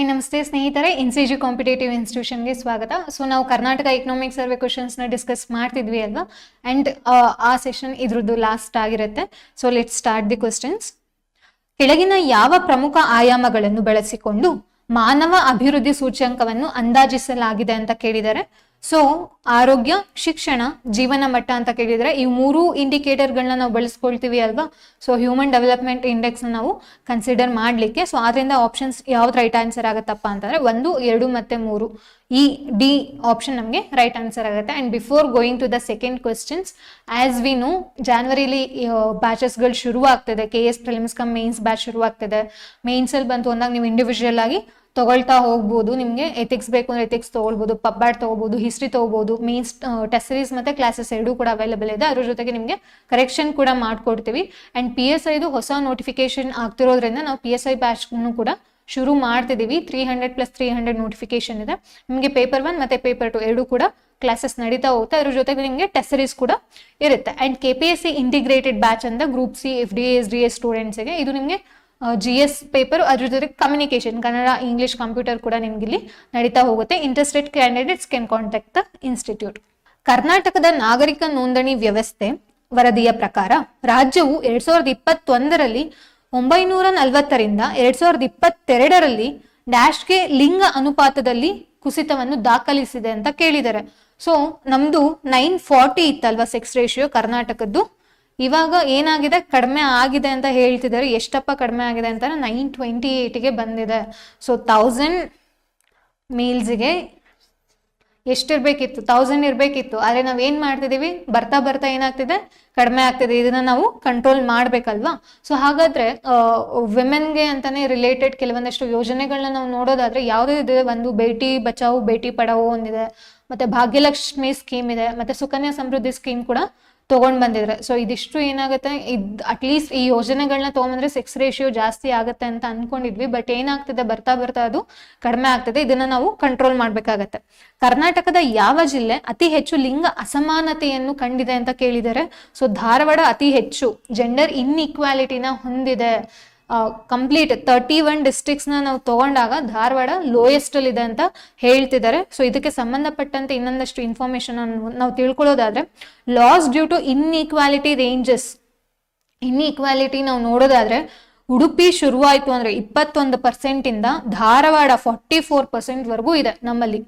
ನಮಸ್ತೆ ಸ್ನೇಹಿತರೆ, NCG competitive ಇನ್ಸ್ಟಿಟ್ಯೂಷನ್ಗೆ ಸ್ವಾಗತ. ಸೊ ನಾವು ಕರ್ನಾಟಕ ಎಕನಾಮಿಕ್ ಸರ್ವೆ ಕ್ವಶನ್ಸ್ನ ಡಿಸ್ಕಸ್ ಮಾಡ್ತಿದ್ವಿ ಅಲ್ವಾ, ಅಂಡ್ ಆ ಸೆಷನ್ ಇದ್ರದ್ದು ಲಾಸ್ಟ್ ಆಗಿರುತ್ತೆ. So let start the questions. ಕೆಳಗಿನ ಯಾವ ಪ್ರಮುಖ ಆಯಾಮಗಳನ್ನು ಬಳಸಿಕೊಂಡು ಮಾನವ ಅಭಿವೃದ್ಧಿ ಸೂಚ್ಯಂಕವನ್ನು ಅಂದಾಜಿಸಲಾಗಿದೆ ಅಂತ ಕೇಳಿದ್ದಾರೆ. ಸೊ ಆರೋಗ್ಯ, ಶಿಕ್ಷಣ, ಜೀವನ ಮಟ್ಟ ಅಂತ ಕೇಳಿದ್ರೆ ಈ ಮೂರು ಇಂಡಿಕೇಟರ್ಗಳನ್ನ ನಾವು ಬಳಸ್ಕೊಳ್ತೀವಿ ಅಲ್ವಾ. ಸೊ ಹ್ಯೂಮನ್ ಡೆವಲಪ್ಮೆಂಟ್ ಇಂಡೆಕ್ಸ್ ನಾವು ಕನ್ಸಿಡರ್ ಮಾಡ್ಲಿಕ್ಕೆ. ಸೊ ಆದ್ರಿಂದ ಆಪ್ಷನ್ಸ್ ಯಾವ್ದು ರೈಟ್ ಆನ್ಸರ್ ಆಗುತ್ತಪ್ಪ ಅಂತಂದ್ರೆ 1, 2 ಮತ್ತೆ 3. ಈ ಡಿ ಆಪ್ಷನ್ ನಮಗೆ ರೈಟ್ ಆನ್ಸರ್ ಆಗುತ್ತೆ. And before going to the second questions, as we know ಜಾನ್ವರಿಲಿ ಬ್ಯಾಚಸ್ಗಳು ಶುರು ಆಗ್ತದೆ. KS prelims cum mains batch ಶುರು ಆಗ್ತದೆ. ಮೇನ್ಸ್ ಅಲ್ಲಿ ಬಂತು ಅಂದಾಗ ನೀವು ಇಂಡಿವಿಜುವಲ್ ಆಗಿ ತಗೊಳ್ತಾ ಹೋಗ್ಬೋದು. ನಿಮಗೆ ಎಥಿಕ್ಸ್ ಬೇಕು ಅಂದ್ರೆ ಎಥಿಕ್ಸ್ ತಗೊಳ್ಬೋದು, ಪಬ್ಬ್ಯಾಡ್ ತಗೋಬಹುದು, ಹಿಸ್ಟ್ರಿ ತಗೋಬಹುದು. ಮೇನ್ಸ್ ಟೆಸ್ಟ್ ಸೀರೀಸ್ ಮತ್ತೆ ಕ್ಲಾಸಸ್ ಎರಡೂ ಕೂಡ ಅವೈಲೇಬಲ್ ಇದೆ. ಅದ್ರ ಜೊತೆಗೆ ನಿಮಗೆ ಕರೆಕ್ಷನ್ ಕೂಡ ಮಾಡ್ಕೊಡ್ತೀವಿ. ಅಂಡ್ PSI ಹೊಸ ನೋಟಿಫಿಕೇಶನ್ ಆಗ್ತಿರೋದ್ರಿಂದ ನಾವು PSI ಬ್ಯಾಚ್ ಕೂಡ ಶುರು ಮಾಡ್ತಿದೀವಿ. 300+300 ನೋಟಿಫಿಕೇಶನ್ ಇದೆ. ನಿಮಗೆ ಪೇಪರ್ 1 ಮತ್ತೆ ಪೇಪರ್ 2 ಎರಡೂ ಕೂಡ ಕ್ಲಾಸಸ್ ನಡೀತಾ ಹೋಗುತ್ತೆ. ಅದ್ರ ಜೊತೆಗೆ ನಿಮಗೆ ಟೆಸ್ಟ್ ಸೀರೀಸ್ ಕೂಡ ಇರುತ್ತೆ. ಅಂಡ್ KPSC ಇಂಟಿಗ್ರೇಟೆಡ್ ಬ್ಯಾಚ್ ಅಂತ ಗ್ರೂಪ್ C, FDA, SDA ಸ್ಟೂಡೆಂಟ್ಸ್ಗೆ ಇದು ನಿಮಗೆ GS ಪೇಪರ್, ಅದ್ರ ಜೊತೆಗೆ ಕಮ್ಯುನಿಕೇಶನ್, ಕನ್ನಡ, ಇಂಗ್ಲಿಷ್, ಕಂಪ್ಯೂಟರ್ ಕೂಡ ನಿಮ್ಗೆ ಇಲ್ಲಿ ನಡೀತಾ ಹೋಗುತ್ತೆ. Interested candidates can contact the institute. ಕರ್ನಾಟಕದ ನಾಗರಿಕ ನೋಂದಣಿ ವ್ಯವಸ್ಥೆ ವರದಿಯ ಪ್ರಕಾರ ರಾಜ್ಯವು 2021ರಲ್ಲಿ 940ರಿಂದ 2022ರಲ್ಲಿ ಡ್ಯಾಶ್ಗೆ ಲಿಂಗ ಅನುಪಾತದಲ್ಲಿ ಕುಸಿತವನ್ನು ದಾಖಲಿಸಿದೆ ಅಂತ ಕೇಳಿದ್ದಾರೆ. ಸೊ ನಮ್ದು 940 ಇತ್ತಲ್ವಾ ಸೆಕ್ಸ್ ರೇಷಿಯೋ ಕರ್ನಾಟಕದ್ದು. ಇವಾಗ ಏನಾಗಿದೆ, ಕಡಿಮೆ ಆಗಿದೆ ಅಂತ ಹೇಳ್ತಿದ್ದಾರೆ. ಎಷ್ಟಪ್ಪ ಕಡಿಮೆ ಆಗಿದೆ ಅಂತ 928ಗೆ ಬಂದಿದೆ. ಸೊ 1000 ಮೇಲ್ಸ್ಗೆ ಎಷ್ಟಿರ್ಬೇಕಿತ್ತು, 1000 ಇರ್ಬೇಕಿತ್ತು. ಆದ್ರೆ ನಾವ್ ಏನ್ ಮಾಡ್ತಿದೀವಿ, ಬರ್ತಾ ಬರ್ತಾ ಏನಾಗ್ತಿದೆ, ಕಡಿಮೆ ಆಗ್ತಿದೆ. ಇದನ್ನ ನಾವು ಕಂಟ್ರೋಲ್ ಮಾಡ್ಬೇಕಲ್ವಾ. ಸೊ ಹಾಗಾದ್ರೆ ವಿಮೆನ್ಗೆ ಅಂತಾನೆ ರಿಲೇಟೆಡ್ ಕೆಲವೊಂದಷ್ಟು ಯೋಜನೆಗಳನ್ನ ನಾವು ನೋಡೋದಾದ್ರೆ ಯಾವ್ದು ಇದೆ, ಒಂದು ಬೇಟಿ ಬಚಾವೋ ಬೇಟಿ ಪಡಾವೋ ಒಂದಿದೆ, ಮತ್ತೆ ಭಾಗ್ಯಲಕ್ಷ್ಮಿ ಸ್ಕೀಮ್ ಇದೆ, ಮತ್ತೆ ಸುಕನ್ಯಾ ಸಮೃದ್ಧಿ ಸ್ಕೀಮ್ ಕೂಡ ತಗೊಂಡ್ ಬಂದಿದ್ರೆ. ಸೊ ಇದಿಷ್ಟು ಏನಾಗುತ್ತೆ, ಅಟ್ಲೀಸ್ಟ್ ಈ ಯೋಜನೆಗಳನ್ನ ತಗೊಂಡ್ಬಂದ್ರೆ ಸೆಕ್ಸ್ ರೇಷಿಯೋ ಜಾಸ್ತಿ ಆಗುತ್ತೆ ಅಂತ ಅನ್ಕೊಂಡಿದ್ವಿ. ಬಟ್ ಏನಾಗ್ತಿದೆ, ಬರ್ತಾ ಬರ್ತಾ ಅದು ಕಡಿಮೆ ಆಗ್ತದೆ. ಇದನ್ನ ನಾವು ಕಂಟ್ರೋಲ್ ಮಾಡ್ಬೇಕಾಗತ್ತೆ. ಕರ್ನಾಟಕದ ಯಾವ ಜಿಲ್ಲೆ ಅತಿ ಹೆಚ್ಚು ಲಿಂಗ ಅಸಮಾನತೆಯನ್ನು ಕಂಡಿದೆ ಅಂತ ಕೇಳಿದ್ದಾರೆ. ಸೊ ಧಾರವಾಡ ಅತಿ ಹೆಚ್ಚು ಜೆಂಡರ್ ಇನ್ಇಕ್ವಾಲಿಟಿನ ಹೊಂದಿದೆ. ಕಂಪ್ಲೀಟ್ 31 ಡಿಸ್ಟ್ರಿಕ್ಟ್ಸ್ ನಾವು ತಗೊಂಡಾಗ ಧಾರವಾಡ ಲೋಯೆಸ್ಟ್ ಅಲ್ಲಿ ಇದೆ ಅಂತ ಹೇಳ್ತಿದ್ದಾರೆ. ಸೊ ಇದಕ್ಕೆ ಸಂಬಂಧಪಟ್ಟಂತೆ ಇನ್ನೊಂದಷ್ಟು ಇನ್ಫಾರ್ಮೇಶನ್ ನಾವು ತಿಳ್ಕೊಳ್ಳೋದಾದ್ರೆ, loss due to inequality ranges. Inequality ನಾವು ನೋಡೋದಾದ್ರೆ ಉಡುಪಿ ಶುರುವಾಯ್ತು ಅಂದ್ರೆ 21% ಇಂದ ಧಾರವಾಡ 44% ವರೆಗೂ ಇದೆ ನಮ್ಮಲ್ಲಿ.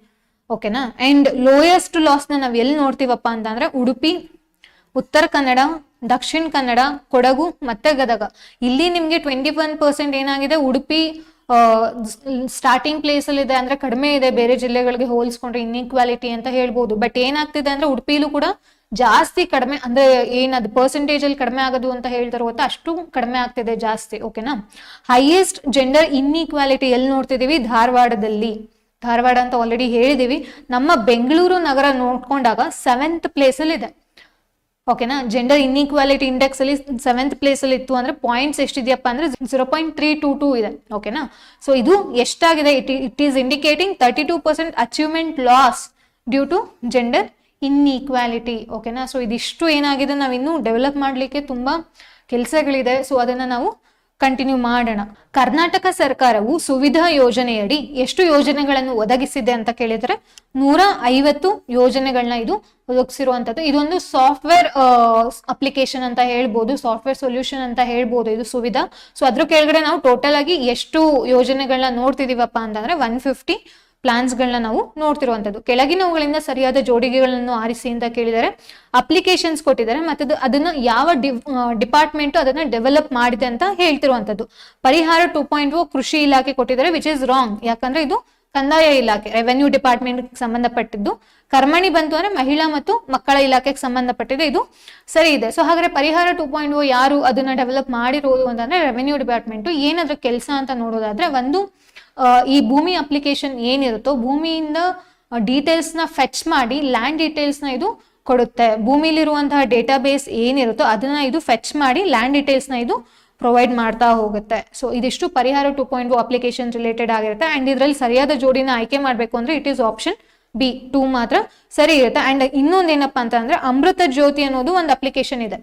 ಓಕೆನಾ. ಅಂಡ್ ಲೋಯೆಸ್ಟ್ ಲಾಸ್ ನಾವ್ ಎಲ್ಲಿ ನೋಡ್ತೀವಪ್ಪ ಅಂತಂದ್ರೆ ಉಡುಪಿ, ಉತ್ತರ ಕನ್ನಡ, ದಕ್ಷಿಣ ಕನ್ನಡ, ಕೊಡಗು ಮತ್ತೆ ಗದಗ. ಇಲ್ಲಿ ನಿಮ್ಗೆ 21% ಏನಾಗಿದೆ, ಉಡುಪಿ ಸ್ಟಾರ್ಟಿಂಗ್ ಪ್ಲೇಸ್ ಅಲ್ಲಿ ಇದೆ ಅಂದ್ರೆ ಕಡಿಮೆ ಇದೆ ಬೇರೆ ಜಿಲ್ಲೆಗಳಿಗೆ ಹೋಲಿಸ್ಕೊಂಡ್ರೆ ಇನ್ಇಕ್ವಾಲಿಟಿ ಅಂತ ಹೇಳ್ಬೋದು. ಬಟ್ ಏನಾಗ್ತಿದೆ ಅಂದ್ರೆ ಉಡುಪಿಲೂ ಕೂಡ ಜಾಸ್ತಿ ಕಡಿಮೆ, ಅಂದ್ರೆ ಏನದು ಪರ್ಸೆಂಟೇಜ್ ಅಲ್ಲಿ ಕಡಿಮೆ ಆಗೋದು ಅಂತ ಹೇಳ್ತಾರೆ ಗೊತ್ತಾ, ಅಷ್ಟು ಕಡಿಮೆ ಆಗ್ತಿದೆ ಜಾಸ್ತಿ. ಓಕೆನಾ. ಹೈಯೆಸ್ಟ್ ಜೆಂಡರ್ ಇನ್ಇಕ್ವಾಲಿಟಿ ಎಲ್ಲಿ ನೋಡ್ತಿದೀವಿ, ಧಾರವಾಡದಲ್ಲಿ. ಧಾರವಾಡ ಅಂತ ಆಲ್ರೆಡಿ ಹೇಳಿದೀವಿ. ನಮ್ಮ ಬೆಂಗಳೂರು ನಗರ ನೋಡ್ಕೊಂಡಾಗ 7th ಪ್ಲೇಸ್ ಅಲ್ಲಿ ಇದೆ. ಓಕೆನಾ. ಜೆಂಡರ್ ಇನ್ಇಕ್ವಾಲಿಟಿ ಇಂಡೆಕ್ಸ್ ಅಲ್ಲಿ 7th ಪ್ಲೇಸ್ ಅಲ್ಲಿ ಇತ್ತು ಅಂದ್ರೆ ಪಾಯಿಂಟ್ಸ್ ಎಷ್ಟಿದೆಯಪ್ಪ ಅಂದ್ರೆ 0.322 ಇದೆ. ಓಕೆನಾ. ಸೊ ಇದು ಎಷ್ಟಾಗಿದೆ, it is indicating 32% achievement loss due to gender inequality. ಓಕೆನಾ. ಸೊ ಇದಿಷ್ಟು ಏನಾಗಿದೆ, ನಾವು ಇನ್ನೂ ಡೆವಲಪ್ ಮಾಡ್ಲಿಕ್ಕೆ ತುಂಬಾ ಕೆಲಸಗಳಿದೆ. ಸೊ ಅದನ್ನ ನಾವು ಕಂಟಿನ್ಯೂ ಮಾಡೋಣ. ಕರ್ನಾಟಕ ಸರ್ಕಾರವು ಸುವಿಧಾ ಯೋಜನೆಯಡಿ ಎಷ್ಟು ಯೋಜನೆಗಳನ್ನು ಒದಗಿಸಿದೆ ಅಂತ ಕೇಳಿದ್ರೆ 150 ಯೋಜನೆಗಳನ್ನ ಇದು ಒದಗಿಸಿರುವಂತದ್ದು. ಇದೊಂದು ಸಾಫ್ಟ್ವೇರ್ ಅಪ್ಲಿಕೇಶನ್ ಅಂತ ಹೇಳ್ಬೋದು, ಸಾಫ್ಟ್ವೇರ್ ಸೊಲ್ಯೂಷನ್ ಅಂತ ಹೇಳ್ಬೋದು ಇದು ಸುವಿಧಾ. ಸೊ ಅದ್ರ ಕೆಳಗಡೆ ನಾವು ಟೋಟಲ್ ಆಗಿ ಎಷ್ಟು ಯೋಜನೆಗಳನ್ನ ನೋಡ್ತಿದೀವಪ್ಪ ಅಂತಂದ್ರೆ 150 ಪ್ಲಾನ್ಸ್ ಗಳನ್ನ ನಾವು ನೋಡ್ತಿರುವಂತದ್ದು. ಕೆಳಗಿನವುಗಳಿಂದ ಸರಿಯಾದ ಜೋಡಿಗೆಗಳನ್ನು ಆರಿಸಿ ಅಂತ ಕೇಳಿದರೆ ಅಪ್ಲಿಕೇಶನ್ಸ್ ಕೊಟ್ಟಿದ್ದಾರೆ, ಮತ್ತೆ ಅದನ್ನ ಯಾವ ಡಿಪಾರ್ಟ್ಮೆಂಟ್ ಅದನ್ನ ಡೆವಲಪ್ ಮಾಡಿದೆ ಅಂತ ಹೇಳ್ತಿರುವಂತದ್ದು. ಪರಿಹಾರ 2.0 ಕೃಷಿ ಇಲಾಖೆ ಕೊಟ್ಟಿದ್ದಾರೆ, ವಿಚ್ ಇಸ್ ರಾಂಗ್. ಯಾಕಂದ್ರೆ ಇದು ಕಂದಾಯ ಇಲಾಖೆ, ರೆವೆನ್ಯೂ ಡಿಪಾರ್ಟ್ಮೆಂಟ್ ಸಂಬಂಧಪಟ್ಟಿದ್ದು. ಕರ್ಮಣಿ ಬಂತು ಅಂದ್ರೆ ಮಹಿಳಾ ಮತ್ತು ಮಕ್ಕಳ ಇಲಾಖೆಗೆ ಸಂಬಂಧಪಟ್ಟಿದೆ, ಇದು ಸರಿ ಇದೆ. ಸೊ ಹಾಗಾದ್ರೆ ಪರಿಹಾರ 2.0 ಯಾರು ಅದನ್ನ ಡೆವಲಪ್ ಮಾಡಿರೋದು ಅಂತಂದ್ರೆ ರೆವೆನ್ಯೂ ಡಿಪಾರ್ಟ್ಮೆಂಟ್. ಏನಾದ್ರೂ ಕೆಲಸ ಅಂತ ನೋಡೋದಾದ್ರೆ, ಒಂದು ಈ ಭೂಮಿ ಅಪ್ಲಿಕೇಶನ್ ಏನಿರುತ್ತೋ ಭೂಮಿಯಿಂದ ಡೀಟೇಲ್ಸ್ ನ ಫೆಚ್ ಮಾಡಿ ಲ್ಯಾಂಡ್ ಡೀಟೇಲ್ಸ್ ನ ಇದು ಕೊಡುತ್ತೆ. ಭೂಮಿಲಿರುವಂತಹ ಡೇಟಾ ಬೇಸ್ ಏನಿರುತ್ತೋ ಅದನ್ನ ಇದು ಫೆಚ್ ಮಾಡಿ ಲ್ಯಾಂಡ್ ಡೀಟೇಲ್ಸ್ ನ ಇದು ಪ್ರೊವೈಡ್ ಮಾಡ್ತಾ ಹೋಗುತ್ತೆ. ಸೊ ಇದಿಷ್ಟು ಪರಿಹಾರ 2.0 ಅಪ್ಲಿಕೇಶನ್ ರಿಲೇಟೆಡ್ ಆಗಿರುತ್ತೆ. ಅಂಡ್ ಇದ್ರಲ್ಲಿ ಸರಿಯಾದ ಜೋಡಿನ ಆಯ್ಕೆ ಮಾಡ್ಬೇಕು ಅಂದ್ರೆ ಇಟ್ ಈಸ್ ಆಪ್ಷನ್ B 2 ಮಾತ್ರ ಸರಿ ಇರುತ್ತೆ. ಅಂಡ್ ಇನ್ನೊಂದೇನಪ್ಪಾ ಅಂತ ಅಂದ್ರೆ ಅಮೃತ ಜ್ಯೋತಿ ಅನ್ನೋದು ಒಂದು ಅಪ್ಲಿಕೇಶನ್ ಇದೆ.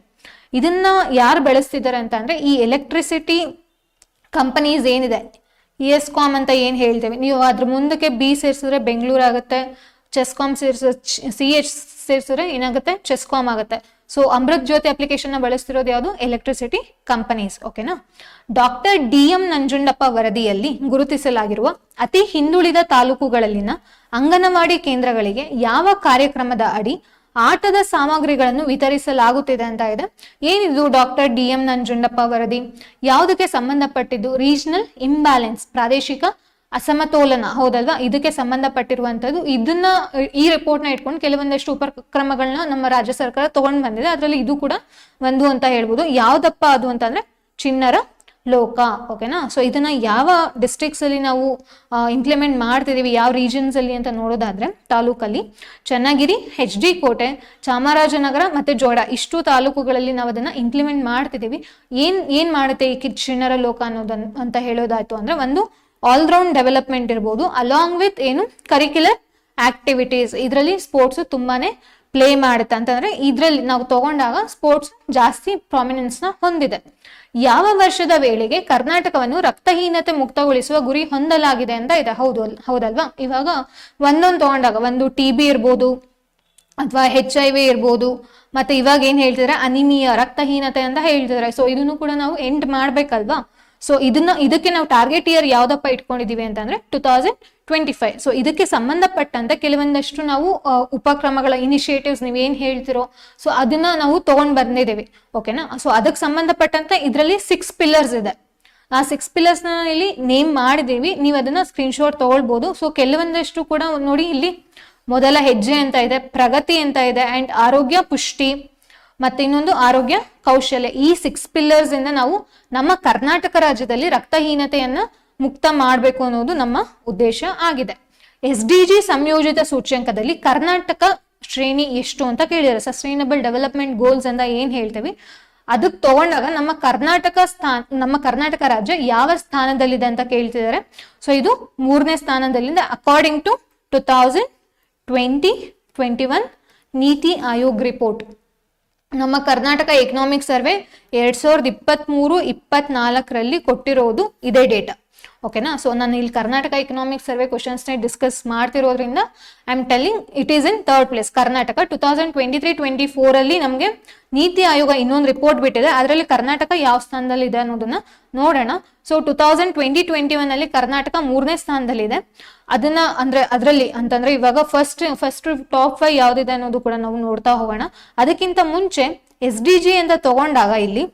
ಇದನ್ನ ಯಾರು ಬಳಸ್ತಿದ್ದಾರೆ ಅಂತ ಅಂದ್ರೆ ಈ ಎಲೆಕ್ಟ್ರಿಸಿಟಿ ಕಂಪನೀಸ್ ಏನಿದೆ, ESCOM ಅಂತ ಏನ್ ಹೇಳ್ತೇವೆ, ನೀವು ಅದ್ರ ಮುಂದಕ್ಕೆ ಬಿ ಸೇರಿಸಿದ್ರೆ ಬೆಂಗಳೂರು ಆಗುತ್ತೆ, ಚೆಸ್ಕಾಮ್ CH ಸೇರಿಸಿದ್ರೆ ಏನಾಗುತ್ತೆ, ಚೆಸ್ಕಾಮ್ ಆಗುತ್ತೆ. ಸೊ ಅಮೃತ್ ಜ್ಯೋತಿ ಅಪ್ಲಿಕೇಶನ್ ನ ಬಳಸ್ತಿರೋದು ಯಾವುದು, ಎಲೆಕ್ಟ್ರಿಸಿಟಿ ಕಂಪನೀಸ್. ಓಕೆನಾ. ಡಾಕ್ಟರ್ DM ನಂಜುಂಡಪ್ಪ ವರದಿಯಲ್ಲಿ ಗುರುತಿಸಲಾಗಿರುವ ಅತಿ ಹಿಂದುಳಿದ ತಾಲೂಕುಗಳಲ್ಲಿನ ಅಂಗನವಾಡಿ ಕೇಂದ್ರಗಳಿಗೆ ಯಾವ ಕಾರ್ಯಕ್ರಮದ ಅಡಿ ಆಟದ ಸಾಮಗ್ರಿಗಳನ್ನು ವಿತರಿಸಲಾಗುತ್ತಿದೆ ಅಂತ ಇದೆ. ಏನಿದು ಡಾಕ್ಟರ್ DM ನಂಜುಂಡಪ್ಪ ವರದಿ, ಯಾವುದಕ್ಕೆ ಸಂಬಂಧಪಟ್ಟಿದ್ದು, ರೀಜನಲ್ ಇಂಬ್ಯಾಲೆನ್ಸ್, ಪ್ರಾದೇಶಿಕ ಅಸಮತೋಲನ, ಹೌದಲ್ವಾ, ಇದಕ್ಕೆ ಸಂಬಂಧಪಟ್ಟಿರುವಂತದ್ದು. ಇದನ್ನ ಈ ರಿಪೋರ್ಟ್ ನ ಇಟ್ಕೊಂಡು ಕೆಲವೊಂದಷ್ಟು ಉಪಕ್ರಮಗಳನ್ನ ನಮ್ಮ ರಾಜ್ಯ ಸರ್ಕಾರ ತಗೊಂಡ್ ಬಂದಿದೆ. ಅದರಲ್ಲಿ ಇದು ಕೂಡ ಒಂದು ಅಂತ ಹೇಳ್ಬೋದು. ಯಾವ್ದಪ್ಪ ಅದು ಅಂತಂದ್ರೆ ಚಿಣ್ಣರ ಲೋಕ. ಓಕೆನಾ. ಸೊ ಇದನ್ನ ಯಾವ ಡಿಸ್ಟ್ರಿಕ್ಟ್ಸ್ ಅಲ್ಲಿ ನಾವು ಇಂಪ್ಲಿಮೆಂಟ್ ಮಾಡ್ತಿದೀವಿ, ಯಾವ ರೀಜನ್ಸ್ ಅಲ್ಲಿ ಅಂತ ನೋಡೋದಾದ್ರೆ ತಾಲೂಕಲ್ಲಿ ಚನ್ನಗಿರಿ, HD ಕೋಟೆ, ಚಾಮರಾಜನಗರ ಮತ್ತೆ ಜೋಡ, ಇಷ್ಟು ತಾಲೂಕುಗಳಲ್ಲಿ ನಾವು ಅದನ್ನ ಇಂಪ್ಲಿಮೆಂಟ್ ಮಾಡ್ತಿದೀವಿ. ಏನ್ ಮಾಡುತ್ತೆ ಈ ಚಿಣ್ಣರ ಲೋಕ ಅನ್ನೋದನ್ನ ಅಂತ ಹೇಳೋದಾಯ್ತು ಅಂದ್ರೆ, ಒಂದು ಆಲ್ರೌಂಡ್ ಡೆವಲಪ್ಮೆಂಟ್ ಇರ್ಬೋದು, ಅಲಾಂಗ್ ವಿತ್ ಏನು ಕರಿಕ್ಯುಲರ್ ಆಕ್ಟಿವಿಟೀಸ್. ಇದರಲ್ಲಿ ಸ್ಪೋರ್ಟ್ಸ್ ತುಂಬಾನೇ ಪ್ಲೇ ಮಾಡುತ್ತೆ. ಅಂತಂದ್ರೆ ಇದ್ರಲ್ಲಿ ನಾವು ತಗೊಂಡಾಗ ಸ್ಪೋರ್ಟ್ಸ್ ಜಾಸ್ತಿ ಪ್ರಾಮಿನೆನ್ಸ್ ನ ಹೊಂದಿದೆ. ಯಾವ ವರ್ಷದ ವೇಳೆಗೆ ಕರ್ನಾಟಕವನ್ನು ರಕ್ತಹೀನತೆ ಮುಕ್ತಗೊಳಿಸುವ ಗುರಿ ಹೊಂದಲಾಗಿದೆ ಅಂತ ಇದೆ. ಹೌದಲ್ವಾ. ಇವಾಗ ಒಂದೊಂದು ತಗೊಂಡಾಗ ಒಂದು TB ಇರ್ಬೋದು ಅಥವಾ HIV ಇರ್ಬೋದು, ಮತ್ತೆ ಇವಾಗ ಏನ್ ಹೇಳ್ತಿದ್ರೆ ಅನಿಮಿಯಾ, ರಕ್ತಹೀನತೆ ಅಂತ ಹೇಳ್ತಿದ್ರೆ. ಸೊ ಇದನ್ನು ಕೂಡ ನಾವು ಎಂಡ್ ಮಾಡ್ಬೇಕಲ್ವಾ. ಸೊ ಇದಕ್ಕೆ ನಾವು ಟಾರ್ಗೆಟ್ ಇಯರ್ ಯಾವ್ದಪ್ಪ ಇಟ್ಕೊಂಡಿದೀವಿ ಅಂತಂದ್ರೆ 2025. ಸೊ ಇದಕ್ಕೆ ಸಂಬಂಧಪಟ್ಟಂತೆ ಕೆಲವೊಂದಷ್ಟು ನಾವು ಉಪಕ್ರಮಗಳ ಇನಿಷಿಯೇಟಿವ್ಸ್ ನೀವೇನ್ ಹೇಳ್ತಿರೋ ಸೊ ಅದನ್ನ ನಾವು ತಗೊಂಡ್ ಬಂದಿದ್ದೇವೆ. ಓಕೆನಾ. ಸೊ ಅದಕ್ಕೆ ಸಂಬಂಧಪಟ್ಟಂತೆ ಇದರಲ್ಲಿ 6 ಪಿಲ್ಲರ್ಸ್ ಇದೆ. ಆ 6 ಪಿಲ್ಲರ್ಸ್ ನ ಇಲ್ಲಿ ನೇಮ್ ಮಾಡಿದೀವಿ, ನೀವು ಅದನ್ನ ಸ್ಕ್ರೀನ್ಶಾಟ್ ತಗೊಳ್ಬಹುದು. ಸೊ ಕೆಲವೊಂದಷ್ಟು ಕೂಡ ನೋಡಿ, ಇಲ್ಲಿ ಮೊದಲ ಹೆಜ್ಜೆ ಅಂತ ಇದೆ, ಪ್ರಗತಿ ಅಂತ ಇದೆ, ಅಂಡ್ ಆರೋಗ್ಯ ಪುಷ್ಟಿ, ಮತ್ತೆ ಇನ್ನೊಂದು ಆರೋಗ್ಯ ಕೌಶಲ್ಯ. ಈ 6 ಪಿಲ್ಲರ್ಸ್ ಇಂದ ನಾವು ನಮ್ಮ ಕರ್ನಾಟಕ ರಾಜ್ಯದಲ್ಲಿ ರಕ್ತಹೀನತೆಯನ್ನ ಮುಕ್ತ ಮಾಡಬೇಕು ಅನ್ನೋದು ನಮ್ಮ ಉದ್ದೇಶ ಆಗಿದೆ. SDG ಸಂಯೋಜಿತ ಸೂಚ್ಯಂಕದಲ್ಲಿ ಕರ್ನಾಟಕ ಶ್ರೇಣಿ ಎಷ್ಟು ಅಂತ ಕೇಳಿದ್ದಾರೆ. ಸಸ್ಟೈನಬಲ್ ಡೆವಲಪ್ಮೆಂಟ್ ಗೋಲ್ಸ್ ಅಂತ ಏನ್ ಹೇಳ್ತೀವಿ ಅದಕ್ಕೆ ತಗೊಂಡಾಗ ನಮ್ಮ ಕರ್ನಾಟಕ ರಾಜ್ಯ ಯಾವ ಸ್ಥಾನದಲ್ಲಿದೆ ಅಂತ ಕೇಳ್ತಿದ್ದಾರೆ. ಸೊ ಇದು 3ನೇ ಸ್ಥಾನದಲ್ಲಿದೆ ಅಕಾರ್ಡಿಂಗ್ ಟು 2020-21 ನೀತಿ ಆಯೋಗ್ ರಿಪೋರ್ಟ್. ನಮ್ಮ ಕರ್ನಾಟಕ ಎಕನಾಮಿಕ್ ಸರ್ವೆ 2023-24 ಕೊಟ್ಟಿರೋದು ಇದೇ ಡೇಟಾ. ಓಕೆನಾ. ಸೊ ನಾನು ಇಲ್ಲಿ Karnataka economic survey questions discuss ಮಾಡ್ತಿರೋದ್ರಿಂದ I am telling it is in 3rd place. Karnataka 2023-24 ಅಲ್ಲಿ ನಮಗೆ ನೀತಿ ಆಯೋಗ ಇನ್ನೊಂದು ರಿಪೋರ್ಟ್ ಬಿಟ್ಟಿದೆ, ಅದರಲ್ಲಿ ಕರ್ನಾಟಕ ಯಾವ ಸ್ಥಾನದಲ್ಲಿ ಇದೆ ಅನ್ನೋದನ್ನ ನೋಡೋಣ. ಸೊ 2020-21 ಅಲ್ಲಿ ಕರ್ನಾಟಕ 3ನೇ ಸ್ಥಾನದಲ್ಲಿದೆ. ಅದನ್ನ ಅದರಲ್ಲಿ ಅಂತಂದ್ರೆ ಇವಾಗ ಫಸ್ಟ್ ಟಾಪ್ 5 ಯಾವ್ದಿದೆ ಅನ್ನೋದು ಕೂಡ ನಾವು ನೋಡ್ತಾ ಹೋಗೋಣ. ಅದಕ್ಕಿಂತ ಮುಂಚೆ SDG ಅಂತ ತಗೊಂಡಾಗ ಇಲ್ಲಿ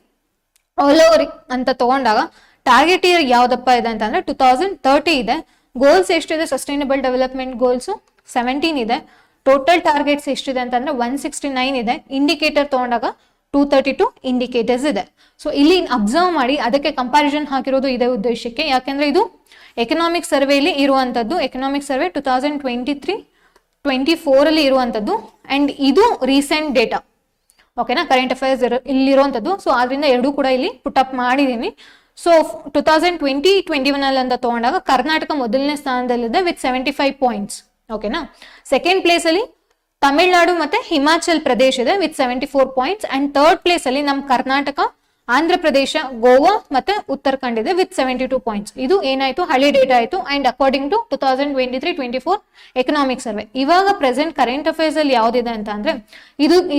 ಆಲ್ ಓವರ್ ಅಂತ ತಗೊಂಡಾಗ ಟಾರ್ಗೆಟ್ ಇಯರ್ ಯಾವ್ದಪ್ಪ ಇದೆ ಅಂತಂದ್ರೆ 2030 ಇದೆ. ಗೋಲ್ಸ್ ಎಷ್ಟಿದೆ, ಸಸ್ಟೈನಬಲ್ ಡೆವಲಪ್ಮೆಂಟ್ ಗೋಲ್ಸ್ 17 ಇದೆ. ಟೋಟಲ್ ಟಾರ್ಗೆಟ್ಸ್ ಎಷ್ಟಿದೆ ಅಂತಂದ್ರೆ 169 ಇದೆ. ಇಂಡಿಕೇಟರ್ ತಗೊಂಡಾಗ 232 ಇಂಡಿಕೇಟರ್ಸ್ ಇದೆ. ಸೊ ಇಲ್ಲಿ ಅಬ್ಸರ್ವ್ ಮಾಡಿ, ಅದಕ್ಕೆ ಕಂಪ್ಯಾರಿಸನ್ ಹಾಕಿರೋದು ಇದೇ ಉದ್ದೇಶಕ್ಕೆ, ಯಾಕೆಂದ್ರೆ ಇದು ಎಕನಾಮಿಕ್ ಸರ್ವೆಯಲ್ಲಿ ಇರುವಂತದ್ದು. ಎಕನಾಮಿಕ್ ಸರ್ವೆ 2023-24 ಅಲ್ಲಿ ಇರುವಂತದ್ದು ಅಂಡ್ ಇದು ರೀಸೆಂಟ್ ಡೇಟಾ. ಓಕೆನಾ. ಕರೆಂಟ್ ಅಫೇರ್ಸ್ ಇಲ್ಲಿರುವಂತದ್ದು. ಸೊ ಆದ್ರಿಂದ ಎರಡೂ ಕೂಡ ಇಲ್ಲಿ ಪುಟ್ ಅಪ್ ಮಾಡಿದೀನಿ. ಸೊ 2020-21 ಅಲ್ಲಿ ಅಂತ ತಗೊಂಡಾಗ ಕರ್ನಾಟಕ ಮೊದಲನೇ ಸ್ಥಾನದಲ್ಲಿದೆ ವಿತ್ 75 ಪಾಯಿಂಟ್ಸ್. ಓಕೆನಾ. ಸೆಕೆಂಡ್ ಪ್ಲೇಸ್ ಅಲ್ಲಿ ತಮಿಳುನಾಡು ಮತ್ತೆ ಹಿಮಾಚಲ್ ಪ್ರದೇಶ್ ಇದೆ with 74 points and 3rd place ಅಲ್ಲಿ ನಮ್ಮ ಕರ್ನಾಟಕ, ಆಂಧ್ರ ಪ್ರದೇಶ, ಗೋವಾ ಮತ್ತೆ ಉತ್ತರಾಖಂಡ್ ಇದೆ ವಿತ್ 72 ಪಾಯಿಂಟ್ಸ್. ಇದು ಏನಾಯ್ತು, ಹಳೆ ಡೇಟಾ ಆಯ್ತು and according to 2023-24 economic survey. ಇವಾಗ ಪ್ರೆಸೆಂಟ್ ಕರೆಂಟ್ ಅಫೇರ್ಸ್ ಅಲ್ಲಿ ಯಾವ್ದಿದೆ ಅಂತ ಅಂದ್ರೆ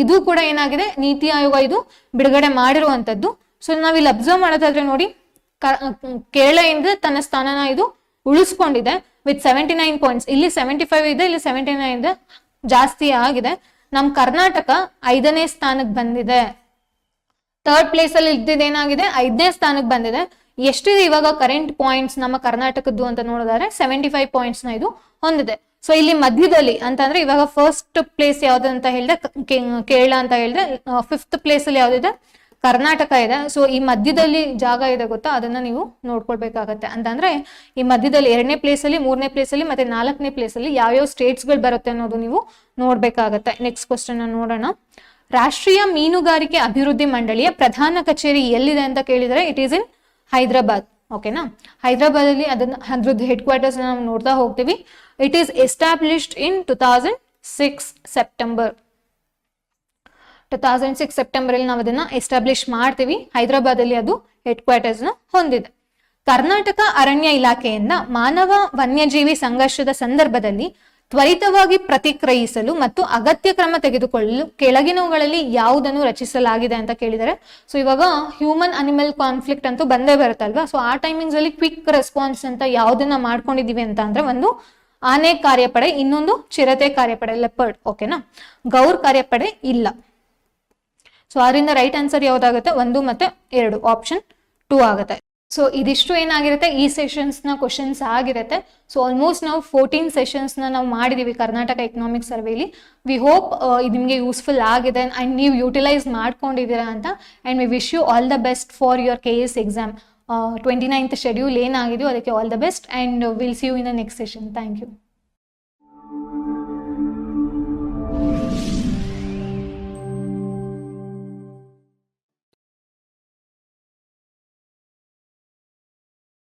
ಇದು ಕೂಡ ಏನಾಗಿದೆ, ನೀತಿ ಆಯೋಗ ಇದು ಬಿಡುಗಡೆ ಮಾಡಿರುವಂತದ್ದು. ಸೊ ನಾವಿಲ್ಲಿ ಅಬ್ಸರ್ವ್ ಮಾಡೋದಾದ್ರೆ ನೋಡಿ, ಕೇರಳ ಇಂದ ತನ್ನ ಸ್ಥಾನನ ಇದು ಉಳಿಸ್ಕೊಂಡಿದೆ ವಿತ್ 79 ಪಾಯಿಂಟ್ಸ್. ಇಲ್ಲಿ 75 ಇದೆ, ಇಲ್ಲಿ 79 ಇದೆ, ಜಾಸ್ತಿ ಆಗಿದೆ. ನಮ್ ಕರ್ನಾಟಕ 5ನೇ ಸ್ಥಾನಕ್ಕೆ ಬಂದಿದೆ. 3rd ಪ್ಲೇಸ್ ಅಲ್ಲಿ ಇದ್ದಿದ್ದೇನಾಗಿದೆ, 5ನೇ ಸ್ಥಾನಕ್ಕೆ ಬಂದಿದೆ. ಎಷ್ಟಿದೆ ಇವಾಗ ಕರೆಂಟ್ ಪಾಯಿಂಟ್ಸ್ ನಮ್ಮ ಕರ್ನಾಟಕದ್ದು ಅಂತ ನೋಡಿದ್ರೆ 75 ಪಾಯಿಂಟ್ಸ್ ನ ಇದು ಹೊಂದಿದೆ. ಸೊ ಇಲ್ಲಿ ಮಧ್ಯದಲ್ಲಿ ಅಂತಂದ್ರೆ ಇವಾಗ ಫಸ್ಟ್ ಪ್ಲೇಸ್ ಯಾವ್ದು ಅಂತ ಹೇಳಿದ್ರೆ ಕೇರಳ ಅಂತ ಹೇಳಿದ್ರೆ, 5th ಪ್ಲೇಸ್ ಅಲ್ಲಿ ಯಾವ್ದಿದೆ, ಕರ್ನಾಟಕ ಇದೆ. ಸೊ ಈ ಮಧ್ಯದಲ್ಲಿ ಜಾಗ ಇದೆ ಗೊತ್ತಾ, ಅದನ್ನ ನೀವು ನೋಡ್ಕೊಳ್ಬೇಕಾಗತ್ತೆ. ಅಂತಂದ್ರೆ ಈ ಮಧ್ಯದಲ್ಲಿ 2ನೇ ಪ್ಲೇಸ್ ಅಲ್ಲಿ, 3ನೇ ಪ್ಲೇಸ್ ಅಲ್ಲಿ ಮತ್ತೆ 4ನೇ ಪ್ಲೇಸ್ ಅಲ್ಲಿ ಯಾವ್ಯಾವ ಸ್ಟೇಟ್ಸ್ ಗಳು ಬರುತ್ತೆ ಅನ್ನೋದು ನೀವು ನೋಡ್ಬೇಕಾಗತ್ತೆ. ನೆಕ್ಸ್ಟ್ ಕ್ವಶನ್ ನೋಡೋಣ. ರಾಷ್ಟ್ರೀಯ ಮೀನುಗಾರಿಕೆ ಅಭಿವೃದ್ಧಿ ಮಂಡಳಿಯ ಪ್ರಧಾನ ಕಚೇರಿ ಎಲ್ಲಿದೆ ಅಂತ ಕೇಳಿದರೆ ಇಟ್ ಈಸ್ ಇನ್ ಹೈದರಾಬಾದ್. ಓಕೆನಾ. ಹೈದರಾಬಾದ್ ಅಲ್ಲಿ ಅದ್ರದ್ದು ಹೆಡ್ ಕ್ವಾರ್ಟರ್ಸ್ ನಾವು ನೋಡ್ತಾ ಹೋಗ್ತೀವಿ. It is established in 2006 September. 2006 September ಅಲ್ಲಿ ನಾವು ಅದನ್ನ ಎಸ್ಟಾಬ್ಲಿಷ್ ಮಾಡ್ತೀವಿ. ಹೈದರಾಬಾದ್ ಅಲ್ಲಿ ಅದು ಹೆಡ್ ಕ್ವಾರ್ಟರ್ಸ್ ನ ಹೊಂದಿದೆ. ಕರ್ನಾಟಕ ಅರಣ್ಯ ಇಲಾಖೆಯಿಂದ ಮಾನವ ವನ್ಯಜೀವಿ ಸಂಘರ್ಷದ ಸಂದರ್ಭದಲ್ಲಿ ತ್ವರಿತವಾಗಿ ಪ್ರತಿಕ್ರಿಯಿಸಲು ಮತ್ತು ಅಗತ್ಯ ಕ್ರಮ ತೆಗೆದುಕೊಳ್ಳಲು ಕೆಳಗಿನವುಗಳಲ್ಲಿ ಯಾವುದನ್ನು ರಚಿಸಲಾಗಿದೆ ಅಂತ ಕೇಳಿದರೆ, ಸೊ ಇವಾಗ ಹ್ಯೂಮನ್ ಅನಿಮಲ್ ಕಾನ್ಫ್ಲಿಕ್ಟ್ ಅಂತೂ ಬಂದೇ ಬರುತ್ತಲ್ವಾ. ಸೊ ಆ ಟೈಮಿಂಗ್ಸ್ ಅಲ್ಲಿ ಕ್ವಿಕ್ ರೆಸ್ಪಾನ್ಸ್ ಅಂತ ಯಾವ್ದನ್ನ ಮಾಡ್ಕೊಂಡಿದೀವಿ ಅಂತ ಅಂದ್ರೆ, ಒಂದು ಆನೆ ಕಾರ್ಯಪಡೆ, ಇನ್ನೊಂದು ಚಿರತೆ ಕಾರ್ಯಪಡೆ ಲೆಪರ್ಡ್. ಓಕೆನಾ, ಗೌರ್ ಕಾರ್ಯಪಡೆ ಇಲ್ಲ. ಸೊ ಅದರಿಂದ ರೈಟ್ ಆನ್ಸರ್ ಯಾವ್ದಾಗುತ್ತೆ, 1 ಮತ್ತೆ 2, ಆಪ್ಷನ್ 2 ಆಗುತ್ತೆ. ಸೊ ಇದಿಷ್ಟು ಏನಾಗಿರುತ್ತೆ, ಈ ಸೆಷನ್ಸ್ ನ ಕ್ವಶನ್ಸ್ ಆಗಿರುತ್ತೆ. ಸೊ ಆಲ್ಮೋಸ್ಟ್ ನಾವು 14 ಸೆಷನ್ಸ್ ನಾವು ಮಾಡಿದೀವಿ ಕರ್ನಾಟಕ ಎಕನಾಮಿಕ್ ಸರ್ವೇಲಿ. ವಿ ಹೋಪ್ ಇದು ನಿಮಗೆ ಯೂಸ್ಫುಲ್ ಆಗಿದೆ ಅಂಡ್ ನೀವು ಯುಟಿಲೈಸ್ ಮಾಡ್ಕೊಂಡಿದ್ದೀರಾ ಅಂತ. And we wish you all the best for your KS exam. 29th schedule ಏನಾಗಿದೆಯೋ ಅದಕ್ಕೆ all the best, and will see you in the next session. Thank you.